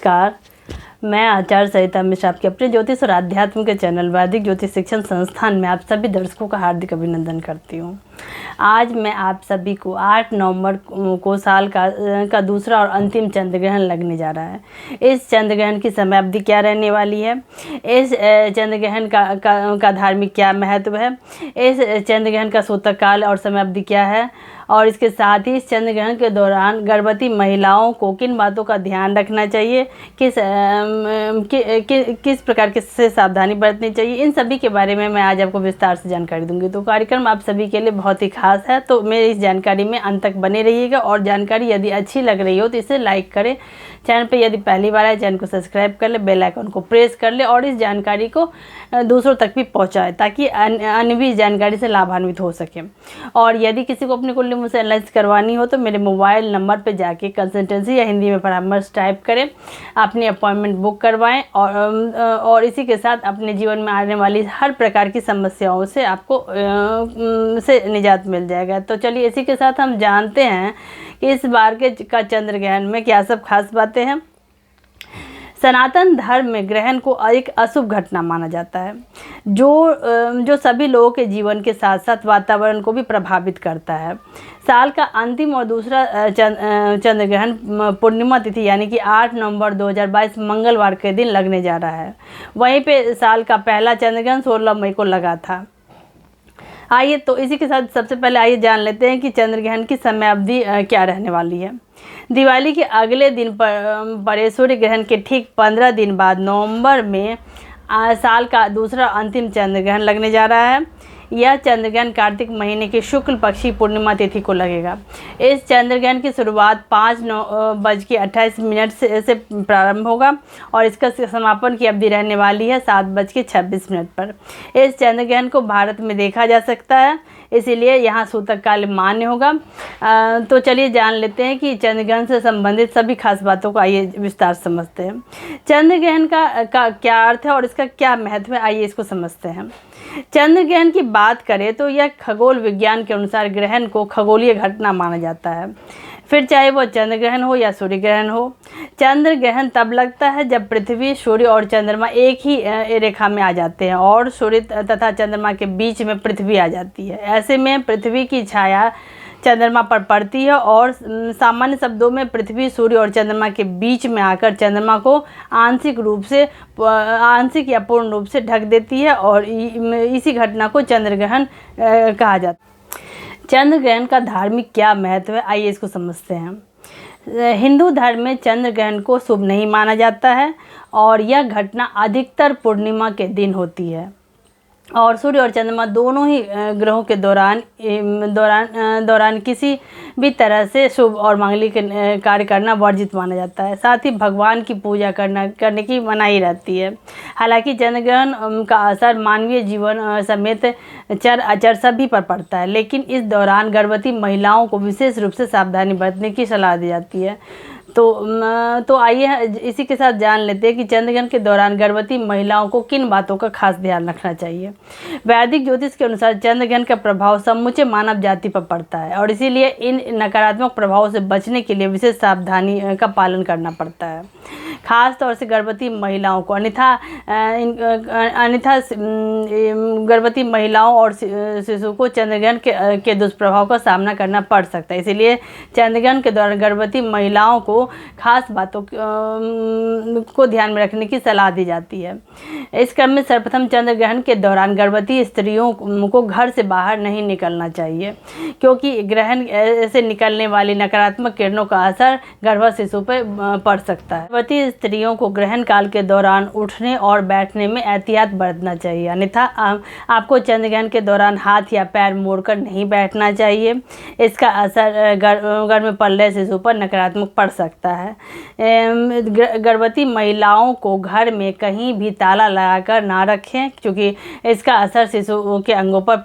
नमस्कार, मैं आचार्य सरिता मिश्रा आपके अपने ज्योतिष और आध्यात्म के चैनल वैदिक ज्योतिष शिक्षण संस्थान में आप सभी दर्शकों का हार्दिक अभिनंदन करती हूँ। आज मैं आप सभी को 8 नवंबर को साल का दूसरा और अंतिम चंद्र ग्रहण लगने जा रहा है। इस चंद्र ग्रहण की समय अवधि क्या रहने वाली है, इस चंद्र ग्रहण का धार्मिक क्या महत्व है, इस चंद्र ग्रहण का सूतक काल और समय अवधि क्या है, और इसके साथ ही इस चंद्र ग्रहण के दौरान गर्भवती महिलाओं को किन बातों का ध्यान रखना चाहिए, किस प्रकार से सावधानी बरतनी चाहिए, इन सभी के बारे में मैं आज आपको विस्तार से जानकारी दूंगी। तो कार्यक्रम आप सभी के लिए बहुत ही खास है, तो मेरी इस जानकारी में अंत तक बने रहिएगा। और जानकारी यदि अच्छी लग रही हो तो इसे लाइक करें, चैनल पे यदि पहली बार आए चैनल को सब्सक्राइब कर ले, बेल आइकन को प्रेस कर ले और इस जानकारी को दूसरों तक भी पहुंचाए ताकि अन्य भी इस जानकारी से लाभान्वित हो सके। और यदि किसी को अपनी कुंडली मुझसे एनालिसिस करवानी हो तो मेरे मोबाइल नंबर पे जाके कंसल्टेंसी या हिंदी में परामर्श टाइप करें, अपनी अपॉइंटमेंट बुक करवाएं और इसी के साथ अपने जीवन में आने वाली हर प्रकार की समस्याओं से आपको से निजात मिल जाएगा। तो चलिए इसी के साथ हम जानते हैं कि इस बार का चंद्र ग्रहण में क्या सब खास बातें हैं। सनातन धर्म में ग्रहण को एक अशुभ घटना माना जाता है जो सभी लोगों के जीवन के साथ साथ वातावरण को भी प्रभावित करता है। साल का अंतिम और दूसरा चंद्र ग्रहण पूर्णिमा तिथि यानी कि 8 नवंबर 2022 मंगलवार के दिन लगने जा रहा है। वहीं पे साल का पहला चंद्र ग्रहण 16 मई को लगा था। आइए तो इसी के साथ सबसे पहले आइए जान लेते हैं कि चंद्र ग्रहण की समय अवधि क्या रहने वाली है। दिवाली के अगले दिन पर सूर्य ग्रहण के ठीक 15 दिन बाद नवंबर में साल का दूसरा अंतिम चंद्र ग्रहण लगने जा रहा है। यह चंद्र ग्रहण कार्तिक महीने की शुक्ल पक्षी पूर्णिमा तिथि को लगेगा। इस चंद्र ग्रहण की शुरुआत 5:28 से प्रारंभ होगा और इसका समापन की अवधि रहने वाली है 7:26 पर। इस चंद्र ग्रहण को भारत में देखा जा सकता है, इसीलिए यहाँ सूतक काल मान्य होगा। तो चलिए जान लेते हैं कि चंद्र ग्रहण से संबंधित सभी खास बातों को आइए विस्तार समझते हैं। चंद्र ग्रहण का क्या अर्थ है और इसका क्या महत्व है, आइए इसको समझते हैं। चंद्र ग्रहण की बात करें तो यह खगोल विज्ञान के अनुसार ग्रहण को खगोलीय घटना माना जाता है, फिर चाहे वो चंद्र ग्रहण हो या सूर्य ग्रहण हो। चंद्र ग्रहण तब लगता है जब पृथ्वी, सूर्य और चंद्रमा एक ही रेखा में आ जाते हैं और सूर्य तथा चंद्रमा के बीच में पृथ्वी आ जाती है। ऐसे में पृथ्वी की छाया चंद्रमा पर पड़ती है और सामान्य शब्दों में पृथ्वी, सूर्य और चंद्रमा के बीच में आकर चंद्रमा को आंशिक या पूर्ण रूप से ढक देती है और इसी घटना को चंद्र ग्रहण कहा जाता है। चंद्र ग्रहण का धार्मिक क्या महत्व है, आइए इसको समझते हैं। हिंदू धर्म में चंद्र ग्रहण को शुभ नहीं माना जाता है और यह घटना अधिकतर पूर्णिमा के दिन होती है और सूर्य और चंद्रमा दोनों ही ग्रहों के दौरान किसी भी तरह से शुभ और मांगलिक कार्य करना वर्जित माना जाता है। साथ ही भगवान की पूजा करने की मनाही रहती है। हालांकि चंद्र ग्रहण का असर मानवीय जीवन समेत चर अचर सभी पर पड़ता है, लेकिन इस दौरान गर्भवती महिलाओं को विशेष रूप से सावधानी बरतने की सलाह दी जाती है। तो आइए इसी के साथ जान लेते हैं कि चंद्र ग्रहण के दौरान गर्भवती महिलाओं को किन बातों का खास ध्यान रखना चाहिए। वैदिक ज्योतिष के अनुसार चंद्र ग्रहण का प्रभाव समूचे मानव जाति पर पड़ता है और इसीलिए इन नकारात्मक प्रभावों से बचने के लिए विशेष सावधानी का पालन करना पड़ता है। खास तौर से गर्भवती महिलाओं को अन्यथा गर्भवती महिलाओं और शिशु को चंद्र ग्रहण के दुष्प्रभाव का सामना करना पड़ सकता है। इसीलिए चंद्र ग्रहण के दौरान गर्भवती महिलाओं को खास बातों को ध्यान में रखने की सलाह दी जाती है। इस क्रम में सर्वप्रथम चंद्र ग्रहण के दौरान गर्भवती स्त्रियों को घर से बाहर नहीं निकलना चाहिए, क्योंकि ग्रहण से निकलने वाली नकारात्मक किरणों का असर गर्भस्थ शिशु पर पड़ सकता है। गर्भवती स्त्रियों को ग्रहण काल के दौरान उठने और बैठने में एहतियात बरतना चाहिए, अन्यथा आपको चंद्र ग्रहण के दौरान हाथ या पैर मोड़कर नहीं बैठना चाहिए। इसका असर गर्भ में पल रहे शिशु पर नकारात्मक पड़ सकता है। गर्भवती महिलाओं को घर में कहीं भी ताला लगाकर ना रखें, क्योंकि इसका असर शिशु के अंगों पर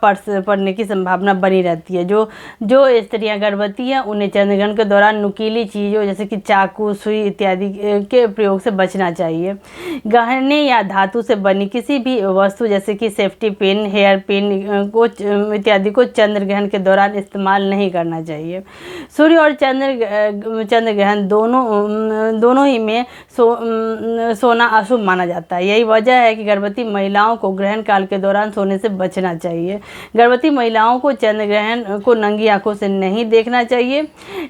पड़ने की संभावना बनी रहती है। जो स्त्रियां गर्भवती हैं उन्हें चंद्र ग्रहण के दौरान नुकीली चीज़ों जैसे कि चाकू, सुई इत्यादि के प्रयोग से बचना चाहिए। गहने या धातु से बनी किसी भी वस्तु जैसे कि सेफ्टी पिन, हेयर पिन को इत्यादि को चंद्र ग्रहण के दौरान इस्तेमाल नहीं करना चाहिए। सूर्य और चंद्र ग्रहण दोनों ही में सोना अशुभ माना जाता है। यही वजह है कि गर्भवती महिलाओं को ग्रहण काल के दौरान सोने से बचना चाहिए। गर्भवती महिलाओं को चंद्र ग्रहण को नंगी आंखों से नहीं देखना चाहिए।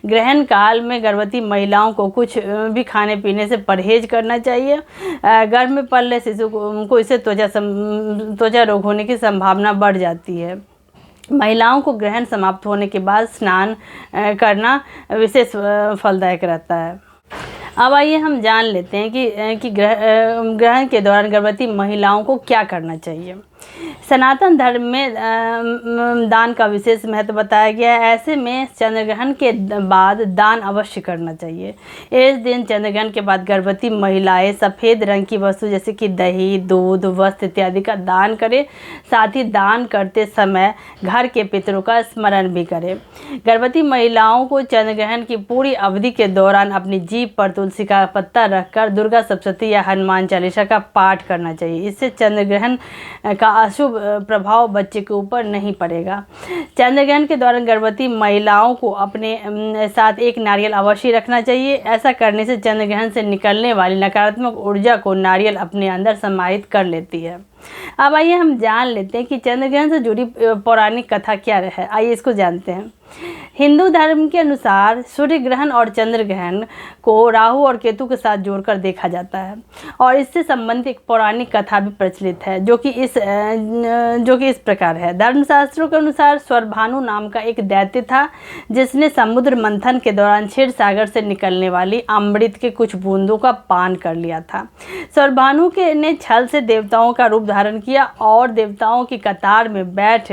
ग्रहण काल में गर्भवती महिलाओं को कुछ भी खाने पीने से परहेज करना चाहिए। गर्भ में पल रहे शिशु को इससे त्वचा रोग होने की संभावना बढ़ जाती है। महिलाओं को ग्रहण समाप्त होने के बाद स्नान करना विशेष फलदायक रहता है। अब आइए हम जान लेते हैं कि ग्रहण के दौरान गर्भवती महिलाओं को क्या करना चाहिए। सनातन धर्म में दान का विशेष महत्व बताया गया है। ऐसे में चंद्र ग्रहण के बाद दान अवश्य करना चाहिए। इस दिन चंद्र ग्रहण के बाद गर्भवती महिलाएं सफ़ेद रंग की वस्तु जैसे कि दही, दूध, वस्त्र इत्यादि का दान करें। साथ ही दान करते समय घर के पितरों का स्मरण भी करें। गर्भवती महिलाओं को चंद्र ग्रहण की पूरी अवधि के दौरान अपनी जीभ पर तुलसी का पत्ता रखकर दुर्गा सप्तशती या हनुमान चालीसा का पाठ करना चाहिए। इससे चंद्र ग्रहण का अशुभ प्रभाव बच्चे के ऊपर नहीं पड़ेगा। चंद्र ग्रहण के दौरान गर्भवती महिलाओं को अपने साथ एक नारियल अवश्य रखना चाहिए। ऐसा करने से चंद्र ग्रहण से निकलने वाली नकारात्मक ऊर्जा को नारियल अपने अंदर समाहित कर लेती है। अब आइए हम जान लेते हैं कि चंद्र ग्रहण से जुड़ी पौराणिक कथा क्या है। आइए इसको जानते हैं। हिंदू धर्म के अनुसार सूर्य ग्रहण और चंद्र ग्रहण को राहु और केतु के साथ जोड़कर देखा जाता है और इससे संबंधित एक पौराणिक कथा भी प्रचलित है जो कि इस प्रकार है। धर्मशास्त्रों के अनुसार स्वरभानु नाम का एक दैत्य था जिसने समुद्र मंथन के दौरान क्षीर सागर से निकलने वाली अमृत के कुछ बूंदों का पान कर लिया था। स्वरभानु ने छल से देवताओं का रूप धारण किया और देवताओं की कतार में बैठ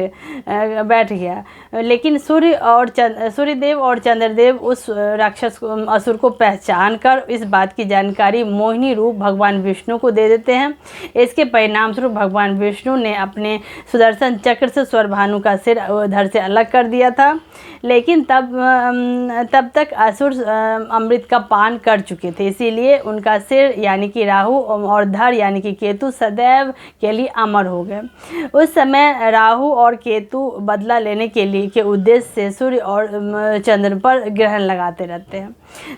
गया, लेकिन सूर्यदेव और चंद्रदेव उस राक्षस असुर को पहचान कर इस बात की जानकारी मोहिनी रूप भगवान विष्णु को दे देते हैं। इसके परिणाम स्वरूप भगवान विष्णु ने अपने सुदर्शन चक्र से स्वरभानु का सिर धड़ से अलग कर दिया था, लेकिन तब तक असुर अमृत का पान कर चुके थे, इसीलिए उनका सिर यानी कि राहु और धड़ यानी कि केतु सदैव के लिए अमर हो गए। उस समय राहु और केतु बदला लेने के उद्देश्य से सूर्य और चंद्र पर ग्रहण लगाते रहते हैं।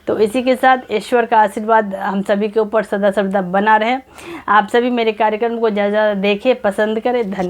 तो इसी के साथ ईश्वर का आशीर्वाद हम सभी के ऊपर सदा सर्वदा बना रहे। आप सभी मेरे कार्यक्रम को ज़्यादा देखें, पसंद करें। धन्यवाद।